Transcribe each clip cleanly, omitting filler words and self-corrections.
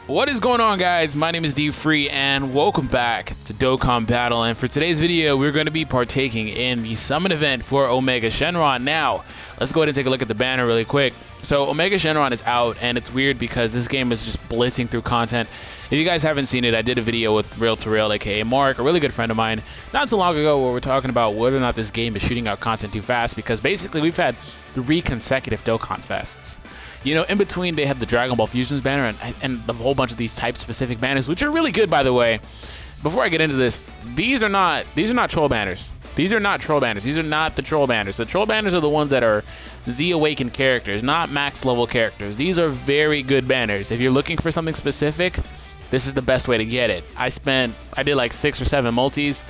What is going on, guys? My name is D-Free and welcome back to Dokkan Battle, and for today's video we're going to be partaking in the summon event for Omega Shenron. Now let's go ahead and take a look at the banner really quick. So Omega Shenron is out, and it's weird because this game is just blitzing through content. If you guys haven't seen it, I did a video with Rail to Rail, aka Mark, a really good friend of mine, not too long ago, where we're talking about whether or not this game is shooting out content too fast, because basically we've had 3 consecutive Dokkan Fests. You know, in between they had the Dragon Ball Fusions banner and a whole bunch of these type-specific banners, which are really good, by the way. Before I get into this, these are not troll banners. These are not troll banners. These are not the troll banners. The troll banners are the ones that are Z Awakened characters, not max level characters. These are very good banners. If you're looking for something specific, this is the best way to get it. I did like 6 or 7 multis.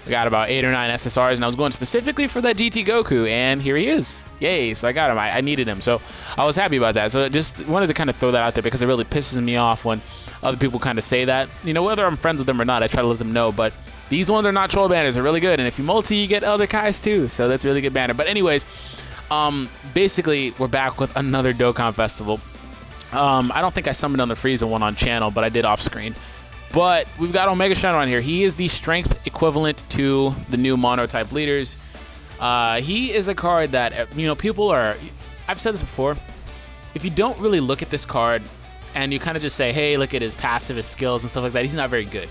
I got about 8 or 9 SSRs, and I was going specifically for that GT Goku, and here he is. Yay, so I got him. I needed him, so I was happy about that. So I just wanted to kind of throw that out there because it really pisses me off when other people kind of say that. You know, whether I'm friends with them or not, I try to let them know, but these ones are not troll banners. They're really good, and if you multi, you get Elder Kai's too, so that's a really good banner. But anyways, basically, we're back with another Dokkan Festival. I don't think I summoned on the Frieza one on channel, but I did off screen. But we've got Omega Shenron here. He is the strength equivalent to the new Mono type leaders. He is a card that, you know, people are, I've said this before, if you don't really look at this card and you kind of just say, hey, look at his passive, his skills and stuff like that, he's not very good.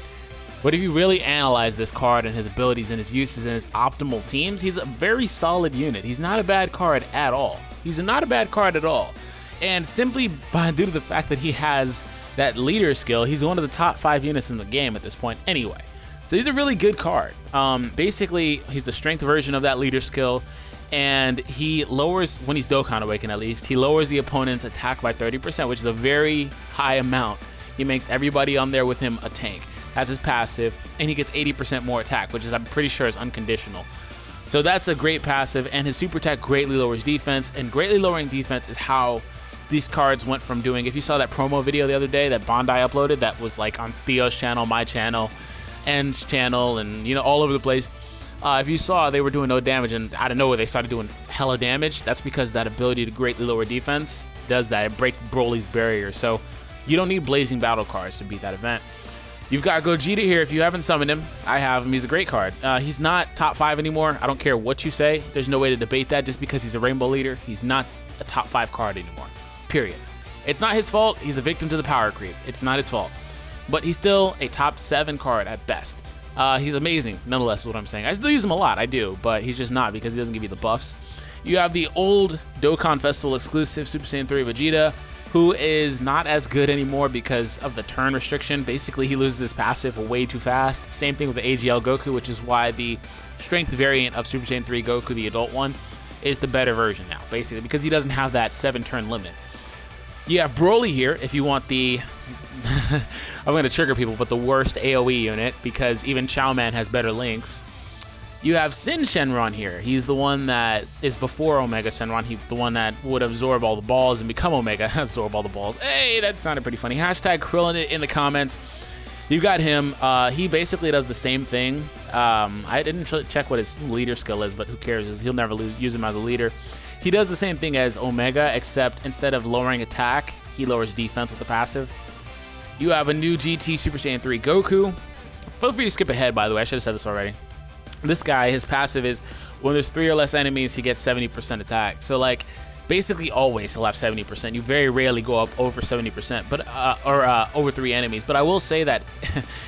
But if you really analyze this card and his abilities and his uses and his optimal teams, he's a very solid unit. He's not a bad card at all. He's not a bad card at all. And simply due to the fact that he has that leader skill, he's one of the top 5 units in the game at this point anyway. So he's a really good card. Basically, he's the strength version of that leader skill, and he lowers, when he's Dokkan Awakened at least, he lowers the opponent's attack by 30%, which is a very high amount. He makes everybody on there with him a tank. That's his passive, and he gets 80% more attack, which is, I'm pretty sure, is unconditional. So that's a great passive, and his super attack greatly lowers defense, and greatly lowering defense is how these cards went from doing, if you saw that promo video the other day that Bondi uploaded, that was like on Theo's channel, my channel, N's channel, and you know, all over the place. If you saw, they were doing no damage, and out of nowhere they started doing hella damage. That's because that ability to greatly lower defense does that. It breaks Broly's barrier, so you don't need Blazing Battle cards to beat that event. You've got Gogeta here. If you haven't summoned him, I have him. He's a great card. He's not top 5 anymore. I don't care what you say. There's no way to debate that. Just because he's a Rainbow leader, he's not a top 5 card anymore. Period. It's not his fault. He's a victim to the power creep. It's not his fault. But he's still a top 7 card at best. He's amazing, nonetheless, is what I'm saying. I still use him a lot, I do, but he's just not because he doesn't give you the buffs. You have the old Dokkan Festival exclusive Super Saiyan 3 Vegeta, who is not as good anymore because of the turn restriction. Basically, he loses his passive way too fast. Same thing with the AGL Goku, which is why the strength variant of Super Saiyan 3 Goku, the adult one, is the better version now, basically, because he doesn't have that 7-turn limit. You have Broly here if you want the, I'm going to trigger people, but the worst AoE unit, because even Chow Man has better links. You have Sin Shenron here. He's the one that is before Omega Shenron. He's the one that would absorb all the balls and become Omega, absorb all the balls. Hey, that sounded pretty funny. Hashtag Krillin it in the comments. You got him. He basically does the same thing. I didn't check what his leader skill is, but who cares? He'll never use him as a leader. He does the same thing as Omega, except instead of lowering attack, he lowers defense with the passive. You have a new GT Super Saiyan 3 Goku. Feel free to skip ahead, by the way. I should have said this already. This guy, his passive is when there's 3 or less enemies, he gets 70% attack. So, like, basically always he'll have 70%. You very rarely go up over 70%, but over 3 enemies. But I will say that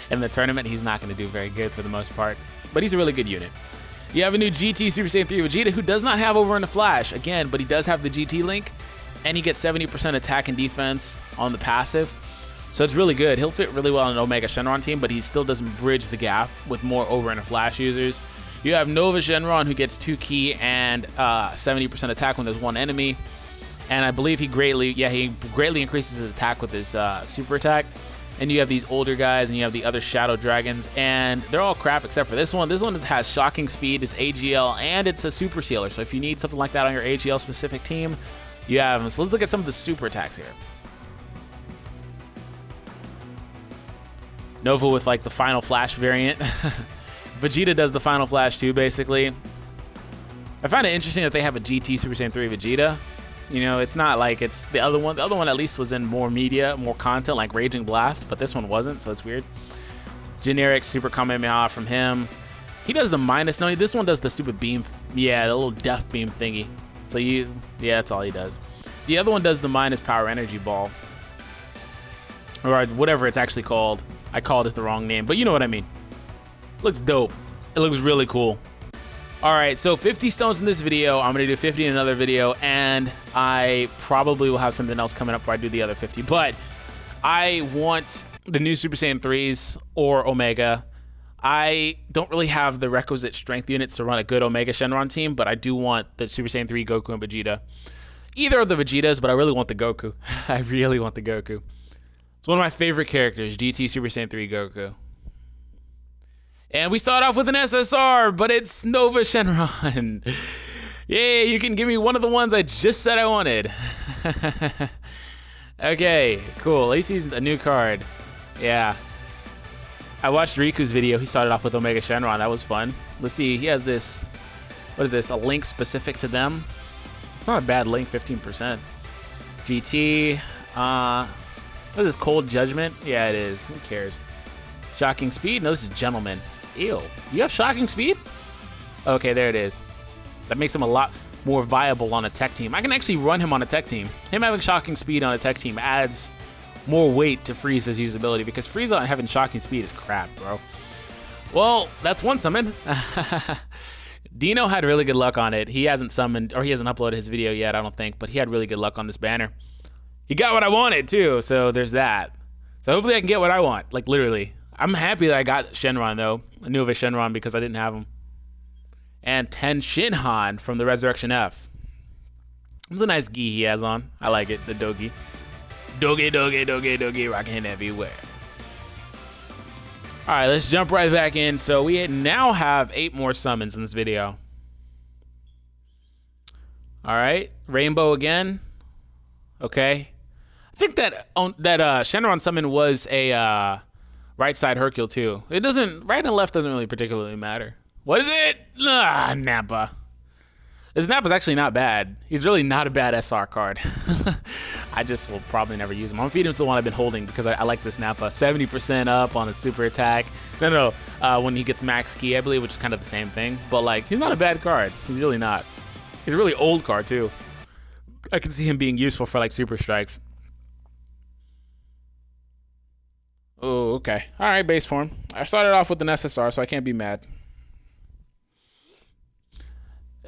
in the tournament, he's not going to do very good for the most part. But he's a really good unit. You have a new GT Super Saiyan 3 Vegeta, who does not have Over in the Flash, again, but he does have the GT link, and he gets 70% attack and defense on the passive. So it's really good. He'll fit really well on an Omega Shenron team, but he still doesn't bridge the gap with more Over in the Flash users. You have Nova Shenron, who gets 2 ki and 70% attack when there's 1 enemy. And I believe he greatly increases his attack with his super attack. And you have these older guys, and you have the other Shadow Dragons, and they're all crap except for this one. This one has shocking speed, it's AGL, and it's a super sealer. So if you need something like that on your AGL specific team, you have them. So let's look at some of the super attacks here. Nova with like the Final Flash variant. Vegeta does the Final Flash too, basically. I find it interesting that they have a GT Super Saiyan 3 Vegeta. You know, it's not like it's the other one. The other one at least was in more media, more content, like Raging Blast, but this one wasn't, so it's weird. Generic Super Kamehameha from him. He does the minus. No, this one does the stupid beam. Yeah, the little death beam thingy. So yeah, that's all he does. The other one does the minus power energy ball. Or whatever it's actually called. I called it the wrong name, but you know what I mean. Looks dope. It looks really cool. Alright, so 50 stones in this video. I'm going to do 50 in another video, and I probably will have something else coming up where I do the other 50. But I want the new Super Saiyan 3s or Omega. I don't really have the requisite strength units to run a good Omega Shenron team, but I do want the Super Saiyan 3 Goku and Vegeta. Either of the Vegetas, but I really want the Goku. I really want the Goku. It's one of my favorite characters, GT Super Saiyan 3 Goku. And we start off with an SSR, but it's Nova Shenron. Yay, you can give me one of the ones I just said I wanted. Okay, cool. At least he's a new card. Yeah. I watched Riku's video. He started off with Omega Shenron. That was fun. Let's see. He has this. What is this? A link specific to them? It's not a bad link. 15%. GT. What is this? Cold Judgment? Yeah, it is. Who cares? Shocking Speed? No, this is Gentleman. Ew. Do you have Shocking Speed? Okay, there it is. That makes him a lot more viable on a tech team. I can actually run him on a tech team. Him having Shocking Speed on a tech team adds more weight to Frieza's usability, because Frieza having Shocking Speed is crap, bro. Well, that's one summon. Dino had really good luck on it. He hasn't summoned, or he hasn't uploaded his video yet, I don't think, but he had really good luck on this banner. He got what I wanted too, so there's that. So hopefully I can get what I want, like literally. I'm happy that I got Shenron though. I knew of a Shenron because I didn't have him. And Ten Shinhan from the Resurrection F. It's a nice gi he has on. I like it, the dogi. Dogi, rocking everywhere. All right, let's jump right back in. So we now have 8 more summons in this video. All right, Rainbow again. Okay. I think that Shenron summon was a right side Hercule too. It doesn't, right and left doesn't really particularly matter. What is it? Nappa. This Nappa's actually not bad. He's really not a bad SR card. I just will probably never use him. I'm gonna feed him to the one I've been holding because I like this Nappa. 70% up on a super attack. No, when he gets max key, I believe, which is kind of the same thing. But like, he's not a bad card. He's really not. He's a really old card too. I can see him being useful for like super strikes. Oh, okay. All right, base form. I started off with an SSR, so I can't be mad.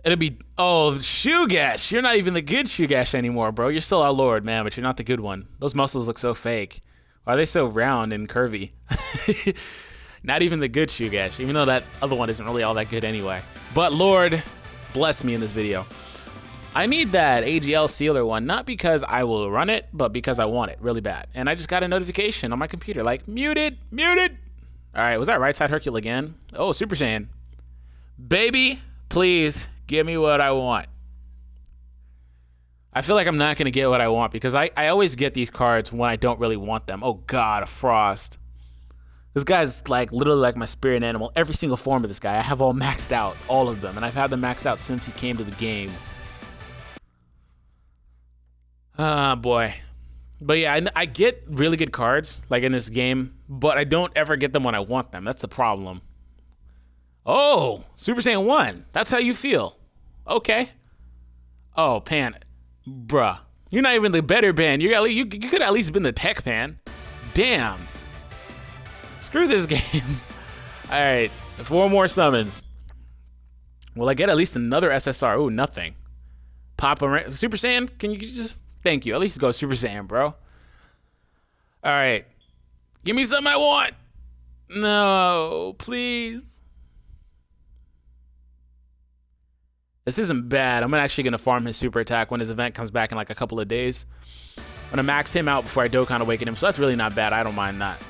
It'll be, oh, Shugash. You're not even the good Shugash anymore, bro. You're still our lord, man, but you're not the good one. Those muscles look so fake. Why are they so round and curvy? Not even the good Shugash, even though that other one isn't really all that good anyway. But Lord, bless me in this video. I need that AGL sealer one, not because I will run it, but because I want it really bad. And I just got a notification on my computer, like, muted. All right, was that right side Hercule again? Oh, Super Saiyan. Baby, please. Give me what I want. I feel like I'm not going to get what I want because I always get these cards when I don't really want them. Oh God, a Frost. This guy's like literally like my spirit animal. Every single form of this guy. I have all maxed out, all of them. And I've had them maxed out since he came to the game. Ah, boy. But yeah, I get really good cards like in this game, but I don't ever get them when I want them. That's the problem. Oh, Super Saiyan 1. That's how you feel. Okay. Oh, Pan. Bruh. You're not even the better Pan. You could at least been the tech Pan. Damn. Screw this game. Alright. 4 more summons. Will I get at least another SSR? Ooh, nothing. Papa Super Saiyan? Can you just... Thank you. At least go Super Saiyan, bro. Alright. Give me something I want. No, please. This isn't bad. I'm actually going to farm his super attack when his event comes back in like a couple of days. I'm going to max him out before I Dokkan Awaken him, so that's really not bad. I don't mind that.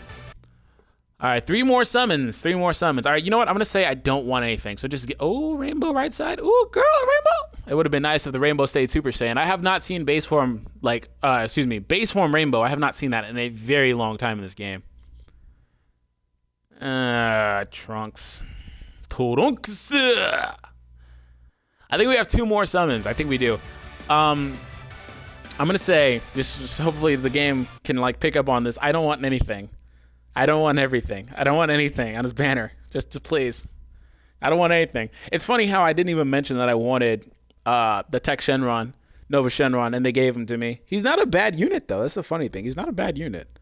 All right, 3 more summons. 3 more summons. All right, you know what? I'm going to say I don't want anything. So just get... Oh, Rainbow right side. Ooh, girl, Rainbow. It would have been nice if the Rainbow stayed Super Saiyan. I have not seen base form, like... base form Rainbow. I have not seen that in a very long time in this game. Trunks. Trunks. I think we have 2 more summons. I think we do. I'm gonna say, just hopefully the game can like pick up on this. I don't want anything. I don't want everything. I don't want anything on this banner. Just to please. I don't want anything. It's funny how I didn't even mention that I wanted the Tech Shenron, Nova Shenron, and they gave him to me. He's not a bad unit though. That's the funny thing. He's not a bad unit.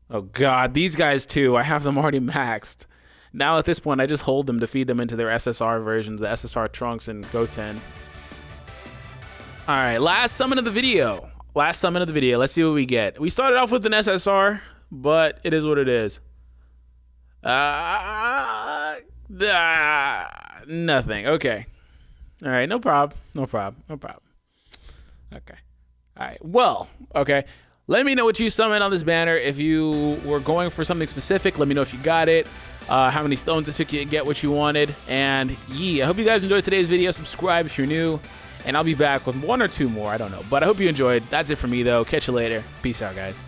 Oh god, these guys too. I have them already maxed. Now at this point, I just hold them to feed them into their SSR versions, the SSR Trunks and Goten. All right, last summon of the video. Last summon of the video. Let's see what we get. We started off with an SSR, but it is what it is. Nothing. Okay. All right, no problem. No problem. No problem. Okay. All right. Well, okay. Let me know what you summoned on this banner. If you were going for something specific, let me know if you got it. How many stones it took you to get what you wanted. And yeah, I hope you guys enjoyed today's video. Subscribe if you're new. And I'll be back with one or two more. I don't know. But I hope you enjoyed. That's it for me, though. Catch you later. Peace out, guys.